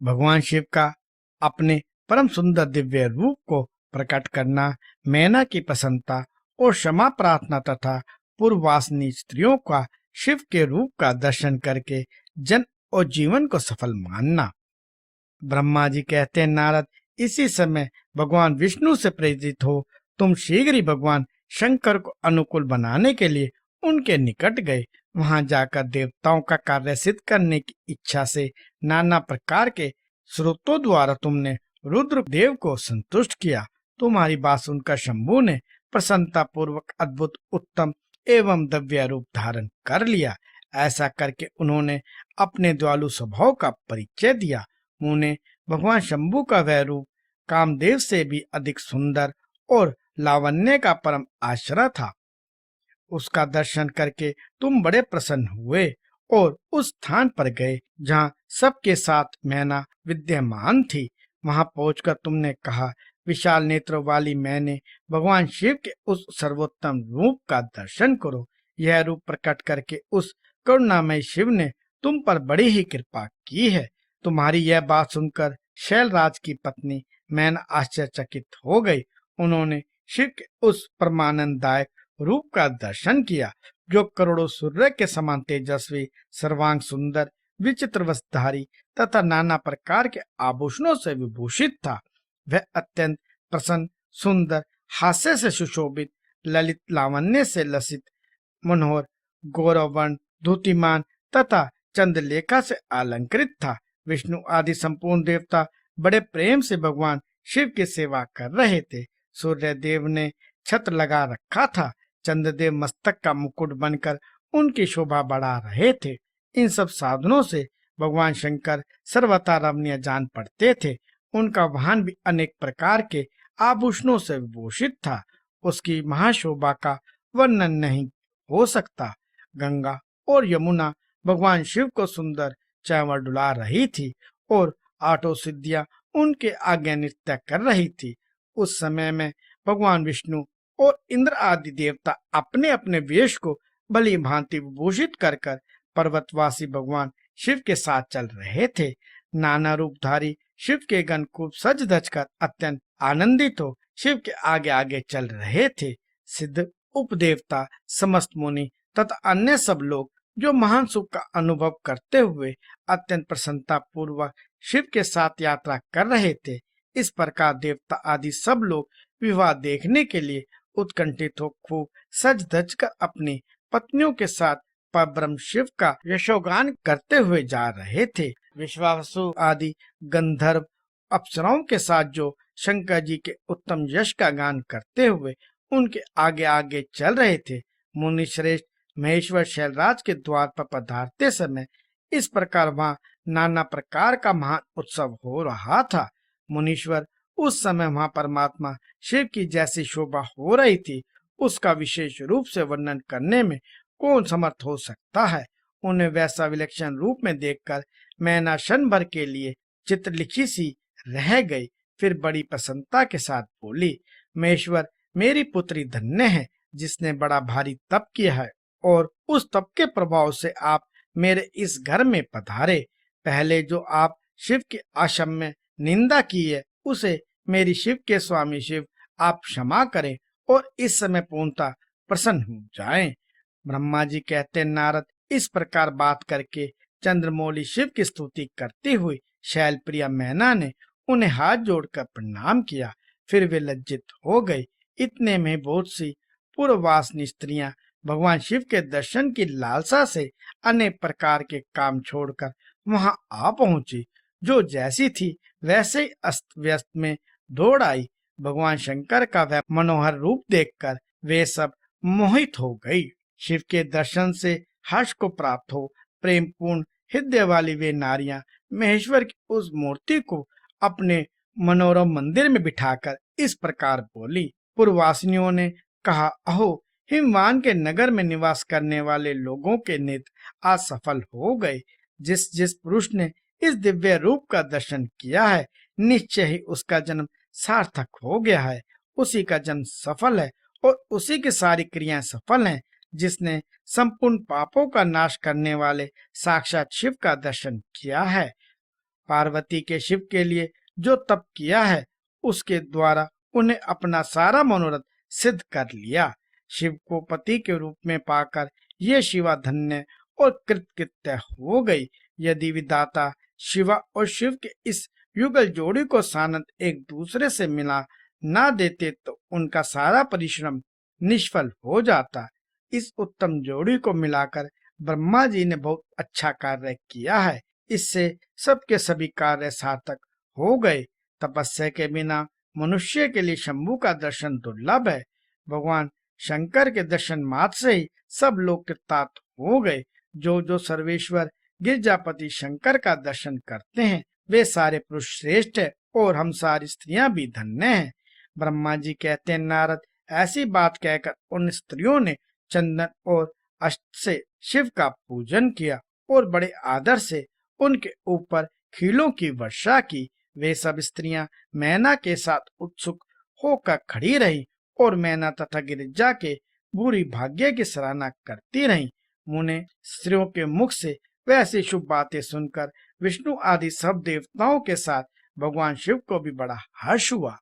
भगवान शिव का अपने परम सुंदर दिव्य रूप को प्रकट करना, मैना की प्रसन्नता और क्षमा प्रार्थना तथा पूर्ववासिनी स्त्रियों का शिव के रूप का दर्शन करके जन और जीवन को सफल मानना। ब्रह्मा जी कहते हैं, नारद, इसी समय भगवान विष्णु से प्रेरित हो तुम शीघ्र ही भगवान शंकर को अनुकूल बनाने के लिए उनके निकट गए। वहां जाकर देवताओं का कार्य सिद्ध करने की इच्छा से नाना प्रकार के स्रोतों द्वारा तुमने रुद्र देव को संतुष्ट किया। तुम्हारी बात सुनकर शंभु ने प्रसन्नता पूर्वक अद्भुत उत्तम एवं दिव्य रूप धारण कर लिया। ऐसा करके उन्होंने अपने दयालु स्वभाव का परिचय दिया। उन्हें भगवान शंभु का वह रूप कामदेव से भी अधिक सुंदर और लावण्य का परम आश्रय था। उसका दर्शन करके तुम बड़े प्रसन्न हुए और उस स्थान पर गए जहाँ सबके साथ मैना विद्यमान थी। वहां पहुंचकर तुमने कहा, विशाल नेत्रों वाली मैंने भगवान शिव के उस सर्वोत्तम रूप का दर्शन करो। यह रूप प्रकट करके उस करुणामय शिव ने तुम पर बड़ी ही कृपा की है। तुम्हारी यह बात सुनकर शैलराज की पत्नी मैना आश्चर्यचकित हो गई। उन्होंने शिव के उस परमानंददायक रूप का दर्शन किया जो करोड़ों सूर्य के समान तेजस्वी, सर्वांग सुंदर, विचित्र वस्त्रधारी तथा नाना प्रकार के आभूषणों से विभूषित था। वह अत्यंत प्रसन्न, सुंदर, हास्य से सुशोभित, ललित लावण्य से लसित, मनोहर, गौरवर्ण, धूतिमान तथा चंद्रलेखा से अलंकृत था। विष्णु आदि संपूर्ण देवता बड़े प्रेम से भगवान शिव की सेवा कर रहे थे। सूर्य देव ने छत्र लगा रखा था। चंद्रदेव मस्तक का मुकुट बनकर उनकी शोभा बढ़ा रहे थे। इन सब साधनों से भगवान शंकर सर्वथा रमणीय जान पड़ते थे। उनका वाहन भी अनेक प्रकार के आभूषणों से विभूषित था। उसकी महाशोभा का वर्णन नहीं हो सकता। गंगा और यमुना भगवान शिव को सुंदर चावल डुला रही थी और आठों सिद्धियां उनके आगे नृत्य कर रही थी। उस समय में भगवान विष्णु और इंद्र आदि देवता अपने अपने वेश को भली भांति विभूषित कर कर पर्वतवासी भगवान शिव के साथ चल रहे थे। नाना रूपधारी शिव के गण खूब सज धज कर अत्यंत आनंदित हो शिव के आगे आगे चल रहे थे। सिद्ध, उपदेवता, समस्त मुनि तथा अन्य सब लोग जो महान सुख का अनुभव करते हुए अत्यंत प्रसन्नता पूर्वक शिव के साथ यात्रा कर रहे थे। इस प्रकार देवता आदि सब लोग विवाह देखने के लिए उत्कंठित हो खूब सज धज कर अपनी पत्नियों के साथ परब्रह्म शिव का यशोगान करते हुए जा रहे थे। विश्वावसु आदि गंधर्व अप्सराओं के साथ जो शंकर जी के उत्तम यश का गान करते हुए उनके आगे आगे चल रहे थे। मुनि श्रेष्ठ महेश्वर शैलराज के द्वार पर पधारते समय इस प्रकार वहां नाना प्रकार का महान उत्सव हो रहा था। मुनीश्वर, उस समय वहां परमात्मा शिव की जैसी शोभा हो रही थी उसका विशेष रूप से वर्णन करने में कौन समर्थ हो सकता है। उन्हें वैसा विलक्षण रूप में देखकर मैना क्षण भर के लिए चित्रलिखी सी रह गई। फिर बड़ी प्रसन्नता के साथ बोली, महेश्वर, मेरी पुत्री धन्य है जिसने बड़ा भारी तप किया है और उस तप के प्रभाव से आप मेरे इस घर में पधारे। पहले जो आप शिव के आश्रम में निंदा की है उसे मेरी शिव के स्वामी शिव आप क्षमा करें और इस समय पूर्णतः प्रसन्न हो जाएं। ब्रह्मा जी कहते, नारद, इस प्रकार बात करके चंद्रमौली शिव की स्तुति करती हुई शैल प्रिया मैना ने उन्हें हाथ जोड़कर प्रणाम किया। फिर वे लज्जित हो गई। इतने में बहुत सी पूर्ववासिनी स्त्रियां भगवान शिव के दर्शन की लालसा से अनेक प्रकार के काम छोड़कर वहां आ पहुंची। जो जैसी थी वैसे ही अस्त व्यस्त में दौड़ आई। भगवान शंकर का वह मनोहर रूप देखकर वे सब मोहित हो गई। शिव के दर्शन से हर्ष को प्राप्त हो प्रेम पूर्ण हृदय वाली वे नारियां महेश्वर की उस मूर्ति को अपने मनोरम मंदिर में बिठाकर इस प्रकार बोली। पूर्ववासिनियों ने कहा, अहो, हिमवान के नगर में निवास करने वाले लोगों के नित आज सफल हो गए। जिस जिस पुरुष ने इस दिव्य रूप का दर्शन किया है निश्चय ही उसका जन्म सार्थक हो गया है। उसी का जन्म सफल है और उसी की सारी क्रियाएं सफल हैं। जिसने संपूर्ण पापों का नाश करने वाले साक्षात शिव का दर्शन किया है पार्वती के शिव के लिए जो तप किया है उसके द्वारा उन्हें अपना सारा मनोरथ सिद्ध कर लिया। शिव को पति के रूप में पाकर ये शिवा धन्य और कृतकृत्य हो गई। यदि विधाता शिवा और शिव के इस युगल जोड़ी को सानंद एक दूसरे से मिला ना देते तो उनका सारा परिश्रम निष्फल हो जाता। इस उत्तम जोड़ी को मिलाकर ब्रह्मा जी ने बहुत अच्छा कार्य किया है। इससे सबके सभी कार्य सार्थक हो गए। तपस्या के बिना मनुष्य के लिए शंभु का दर्शन दुर्लभ है। भगवान शंकर के दर्शन मात्र से ही सब लोग कृतार्थ हो गए। जो जो सर्वेश्वर गिरजापति शंकर का दर्शन करते हैं वे सारे पुरुष श्रेष्ठ है और हम सारी स्त्रियां भी धन्य हैं। ब्रह्मा जी कहते हैं, नारद ऐसी बात कहकर उन स्त्रियों ने चंदन और अष्ट से शिव का पूजन किया और बड़े आदर से उनके ऊपर खीलों की वर्षा की। वे सब स्त्रियां मैना के साथ उत्सुक होकर खड़ी रही और मैना तथा गिरिजा के बुरी भाग्य की सराहना करती रही। मुने स्त्रियों के मुख से वैसी शुभ बातें सुनकर विष्णु आदि सब देवताओं के साथ भगवान शिव को भी बड़ा हर्ष हुआ।